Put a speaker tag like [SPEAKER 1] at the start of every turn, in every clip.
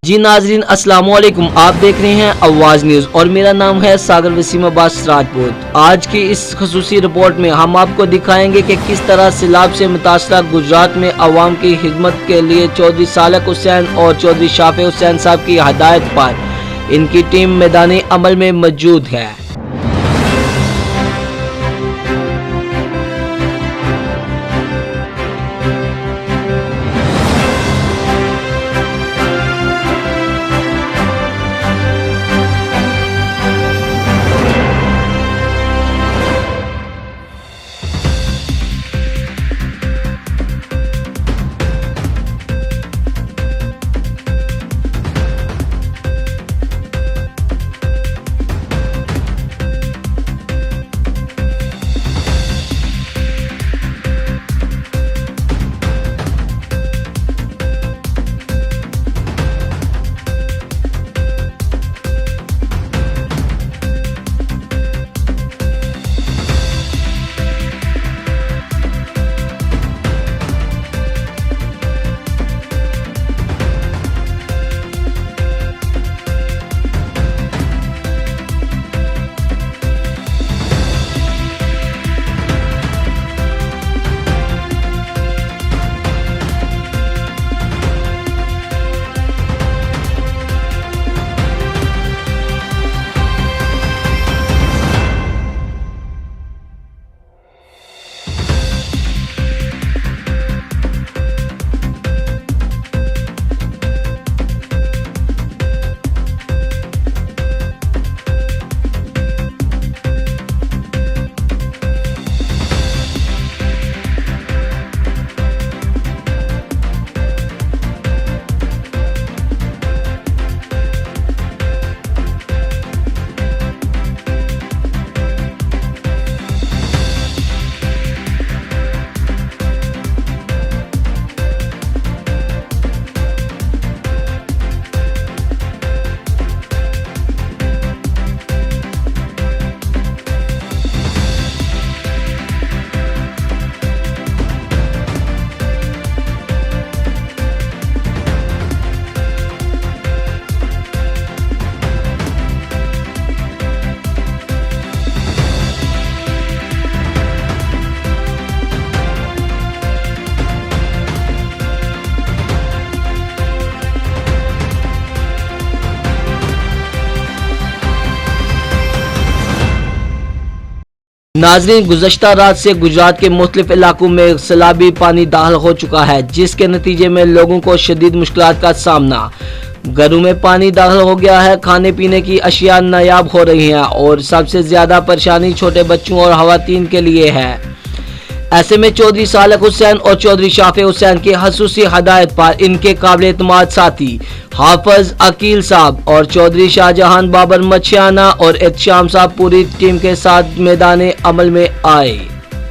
[SPEAKER 1] जी नाजरीन अस्सलाम वालेकुम, आप देख रहे हैं आवाज न्यूज और मेरा नाम है सागर वसीम अब्बास राजपूत। आज की इस खसूसी रिपोर्ट में हम आपको दिखाएंगे कि किस तरह सैलाब से मुतासरा गुजरात में अवाम की खिदमत के लिए चौधरी सालक हुसैन और चौधरी शाफे हुसैन साहब की हदायत पर इनकी टीम मैदानी अमल में मौजूद है। नाजरीन गुज़श्ता रात से गुजरात के मुख्तलिफ इलाकों में सैलाबी पानी दाखिल हो चुका है, जिसके नतीजे में लोगों को शदीद मुश्किलात का सामना। घरों में पानी दाखिल हो गया है, खाने पीने की अशिया नायाब हो रही हैं और सबसे ज्यादा परेशानी छोटे बच्चों और खवातीन के लिए है। ऐसे में चौधरी सालक हुसैन और चौधरी शाफे हुसैन की खसूसी हदायत पर इनके काबिल एतमाद साथी हाफिज अकील साहब और चौधरी शाहजहान बाबर मछियाना और एहतशाम साहब पूरी टीम के साथ मैदान अमल में आए।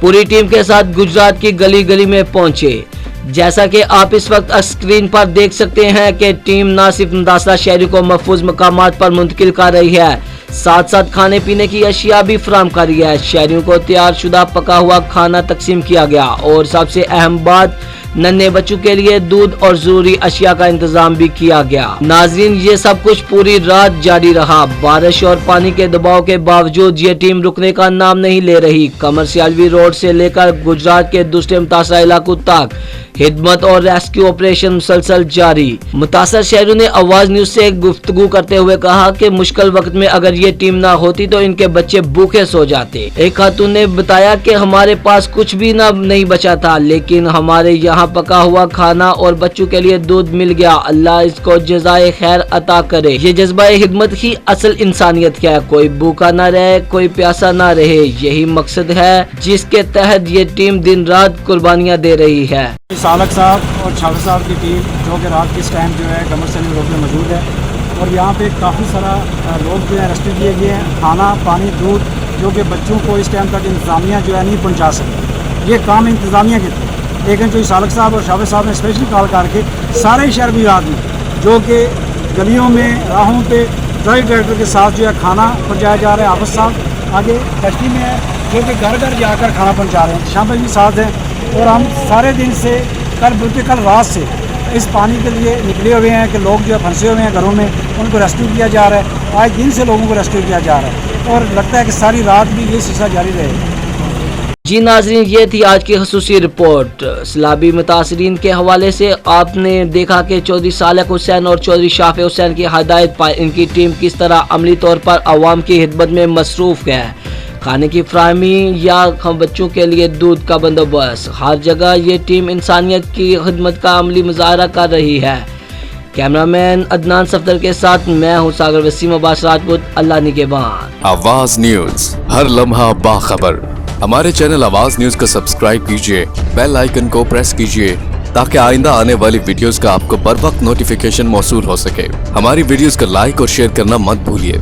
[SPEAKER 1] पूरी टीम के साथ गुजरात की गली गली में पहुंचे। जैसा कि आप इस वक्त स्क्रीन पर देख सकते हैं कि टीम न सिर्फ मुतासरा शहरियों को महफूज मकामात पर मुंतकिल कर रही है, साथ साथ खाने पीने की अशिया भी फराहम कर रही है। शहरियों को तैयार शुदा पका हुआ खाना तकसीम किया गया और सबसे अहम बात, नन्हे बच्चों के लिए दूध और जरूरी अशिया का इंतजाम भी किया गया। नाजरीन ये सब कुछ पूरी रात जारी रहा। बारिश और पानी के दबाव के बावजूद ये टीम रुकने का नाम नहीं ले रही। कमर्शियल रोड से लेकर गुजरात के दूसरे मुतासरा इलाकों तक खिदमत और रेस्क्यू ऑपरेशन मुसलसल जारी। मुतासर शहरों ने आवाज न्यूज से गुफ्तगू करते हुए कहा कि मुश्किल वक्त में अगर ये टीम ना होती तो इनके बच्चे भूखे सो जाते। एक खातून ने बताया कि हमारे पास कुछ भी नहीं बचा था, लेकिन हमारे यहाँ पका हुआ खाना और बच्चों के लिए दूध मिल गया। अल्लाह इसको जज़ाए खैर अता करे। ये जज्बा खिदमत ही असल इंसानियत है। कोई भूखा ना रहे, कोई प्यासा ना रहे, यही मकसद है जिसके तहत ये टीम दिन रात कुर्बानियाँ दे रही है।
[SPEAKER 2] सालक साहब और शाफे साहब की टीम जो कि रात के इस टाइम जो है कमर्शियल रोड में मौजूद है और यहाँ पे काफ़ी सारा लोग जो है अरेस्ट किए गए हैं। खाना पानी दूध जो कि बच्चों को इस टाइम तक इंतज़ामिया जो है नहीं पहुँचा सकती, ये काम इंतज़ामिया के थे। लेकिन जो सालक साहब और शाफे साहब ने स्पेशली कॉल करके सारे शहरी आदमी जो कि गलियों में राहों पे ट्रक ट्रैक्टर के साथ जो है खाना पहुँचाया जा रहा है। हाफिज साहब आगे कश्ती में है जो कि घर घर जाकर खाना पहुँचा रहे हैं। शामिल भी साथ हैं और हम सारे दिन से कल रात से इस पानी के लिए निकले हुए हैं कि लोग जो है फंसे हुए हैं घरों में, उनको रेस्क्यू किया जा रहा है। आज दिन से लोगों को रेस्क्यू किया जा रहा है और लगता है कि सारी रात भी ये सिलसिला जारी रहेगा।
[SPEAKER 1] जी नाजरीन, ये थी आज की खसूसी रिपोर्ट। सैलाबी मुतासरीन के हवाले से आपने देखा कि चौधरी सालेक हुसैन और चौधरी शाफी हुसैन की हदायत पर इनकी टीम किस तरह अमली तौर पर आवाम की खिदमत में मसरूफ़ है। खाने की फ्राहमी या बच्चों के लिए दूध का बंदोबस्त, हर जगह ये टीम इंसानियत की खिदमत का अमली मुजाहरा कर रही है। कैमरामैन अदनान सफदर के साथ मैं हूँ सागर वसीम अब्बास राजपूत। अल्लाह निगहबान।
[SPEAKER 3] आवाज न्यूज, हर लम्हा बाखबर। हमारे चैनल आवाज न्यूज को सब्सक्राइब कीजिए, बेल आइकन को प्रेस कीजिए ताकि आइंदा आने वाली वीडियोस का आपको बर वक्त नोटिफिकेशन मौसूल हो सके। हमारी वीडियोस को लाइक और शेयर करना मत भूलिए।